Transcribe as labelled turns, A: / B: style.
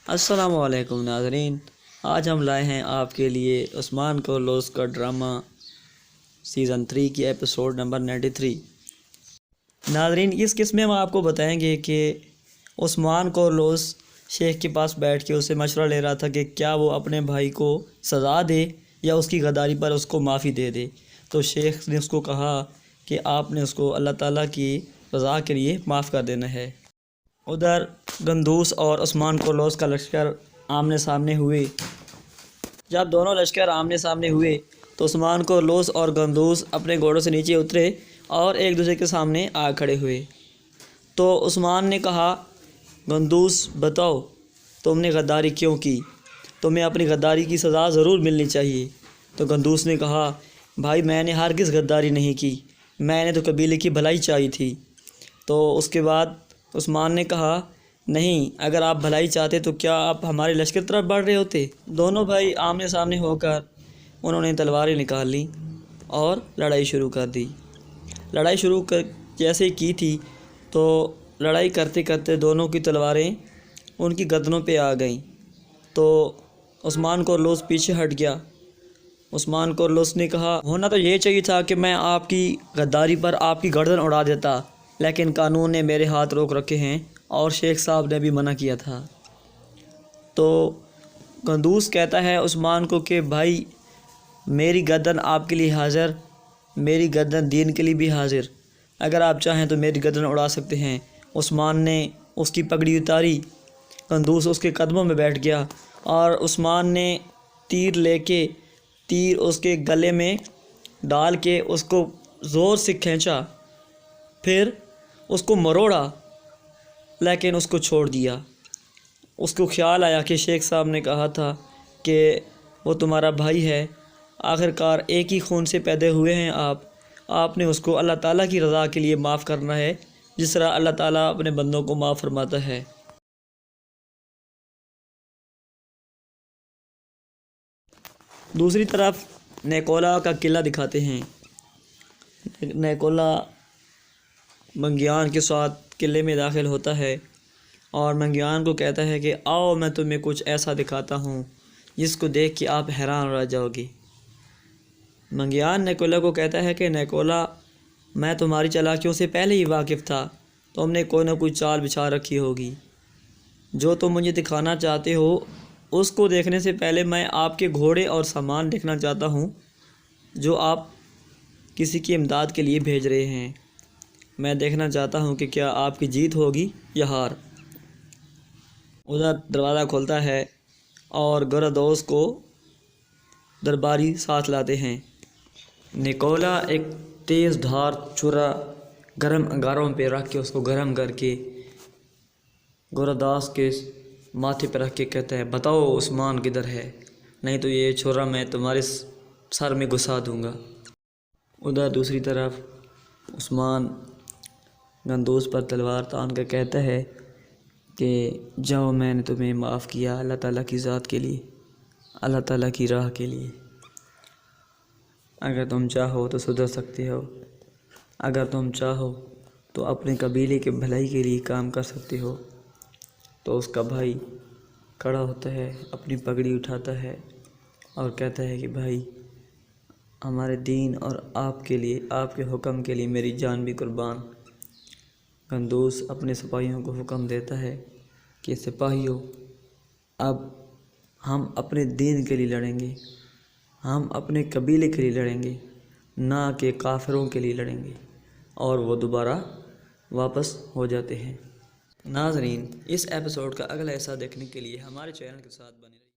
A: السلام علیکم ناظرین، آج ہم لائے ہیں آپ کے لیے عثمان کورلوس کا ڈرامہ سیزن 3 کی ایپیسوڈ نمبر 93۔ ناظرین، اس قسم میں ہم آپ کو بتائیں گے کہ عثمان کورلوس شیخ کے پاس بیٹھ کے اسے مشورہ لے رہا تھا کہ کیا وہ اپنے بھائی کو سزا دے یا اس کی غداری پر اس کو معافی دے دے۔ تو شیخ نے اس کو کہا کہ آپ نے اس کو اللہ تعالیٰ کی رضا کے لیے معاف کر دینا ہے۔ ادھر گندوس اور عثمان کورلوس کا لشکر آمنے سامنے ہوئے۔ جب دونوں لشکر آمنے سامنے ہوئے تو عثمان کورلوس اور گندوس اپنے گھوڑوں سے نیچے اترے اور ایک دوسرے کے سامنے آ کھڑے ہوئے۔ تو عثمان نے کہا، گندوس بتاؤ تم نے غداری کیوں کی؟ تمہیں اپنی غداری کی سزا ضرور ملنی چاہیے۔ تو گندوس نے کہا، بھائی میں نے ہرگز غداری نہیں کی، میں نے تو قبیلے کی بھلائی چاہی تھی۔ تو اس کے بعد عثمان نے کہا، نہیں، اگر آپ بھلائی چاہتے تو کیا آپ ہمارے لشکر کی طرف بڑھ رہے ہوتے؟ دونوں بھائی آمنے سامنے ہو کر انہوں نے تلواریں نکال لیں اور لڑائی شروع کر دی۔ لڑائی شروع جیسے کی تھی تو لڑائی کرتے کرتے دونوں کی تلواریں ان کی گردنوں پہ آ گئیں۔ تو عثمان کورلوس پیچھے ہٹ گیا۔ عثمان کورلوس نے کہا، ہونا تو یہ چاہیے تھا کہ میں آپ کی غداری پر آپ کی گردن اڑا دیتا، لیکن قانون نے میرے ہاتھ روک رکھے ہیں اور شیخ صاحب نے بھی منع کیا تھا۔ تو گندوس کہتا ہے عثمان کو کہ بھائی میری گردن آپ کے لیے حاضر، میری گردن دین کے لیے بھی حاضر، اگر آپ چاہیں تو میری گردن اڑا سکتے ہیں۔ عثمان نے اس کی پگڑی اتاری، گندوس اس کے قدموں میں بیٹھ گیا اور عثمان نے تیر لے کے تیر اس کے گلے میں ڈال کے اس کو زور سے کھینچا، پھر اس کو مروڑا لیکن اس کو چھوڑ دیا۔ اس کو خیال آیا کہ شیخ صاحب نے کہا تھا کہ وہ تمہارا بھائی ہے، آخرکار ایک ہی خون سے پیدا ہوئے ہیں آپ نے اس کو اللہ تعالیٰ کی رضا کے لیے معاف کرنا ہے، جس طرح اللہ تعالیٰ اپنے بندوں کو معاف فرماتا ہے۔ دوسری طرف نیکولا کا قلعہ دکھاتے ہیں۔ نیکولا منگیان کے ساتھ قلعے میں داخل ہوتا ہے اور منگیان کو کہتا ہے کہ آؤ میں تمہیں کچھ ایسا دکھاتا ہوں جس کو دیکھ کے آپ حیران رہ جاؤ گے۔ منگیان نیکولا کو کہتا ہے کہ نیکولا، میں تمہاری چالاکیوں سے پہلے ہی واقف تھا، تم نے کوئی نہ کوئی چال بچھا رکھی ہوگی۔ جو تم مجھے دکھانا چاہتے ہو اس کو دیکھنے سے پہلے میں آپ کے گھوڑے اور سامان دیکھنا چاہتا ہوں جو آپ کسی کی امداد کے لیے بھیج رہے ہیں۔ میں دیکھنا چاہتا ہوں کہ کیا آپ کی جیت ہوگی یا ہار۔ ادھر دروازہ کھلتا ہے اور گردوس کو درباری ساتھ لاتے ہیں۔ نیکولا ایک تیز دھار چھرا گرم انگاروں پہ رکھ کے اس کو گرم کر کے گرداس کے ماتھے پہ رکھ کے کہتا ہے، بتاؤ عثمان کدھر ہے، نہیں تو یہ چھرا میں تمہارے سر میں گھسا دوں گا۔ ادھر دوسری طرف عثمان گندوس پر تلوار تان کر کہتا ہے کہ جاؤ، میں نے تمہیں معاف کیا اللہ تعالیٰ کی ذات کے لیے، اللہ تعالیٰ کی راہ کے لیے۔ اگر تم چاہو تو سدھر سکتے ہو، اگر تم چاہو تو اپنے قبیلے کے بھلائی کے لیے کام کر سکتے ہو۔ تو اس کا بھائی کھڑا ہوتا ہے، اپنی پگڑی اٹھاتا ہے اور کہتا ہے کہ بھائی ہمارے دین اور آپ کے لیے، آپ کے حکم کے لیے میری جان بھی قربان۔ گندوس اپنے سپاہیوں کو حکم دیتا ہے کہ سپاہیوں، اب ہم اپنے دین کے لیے لڑیں گے، ہم اپنے قبیلے کے لیے لڑیں گے، نہ کہ کافروں کے لیے لڑیں گے، اور وہ دوبارہ واپس ہو جاتے ہیں۔ ناظرین، اس ایپیسوڈ کا اگلا حصہ دیکھنے کے لیے ہمارے چینل کے ساتھ بنے رہیے۔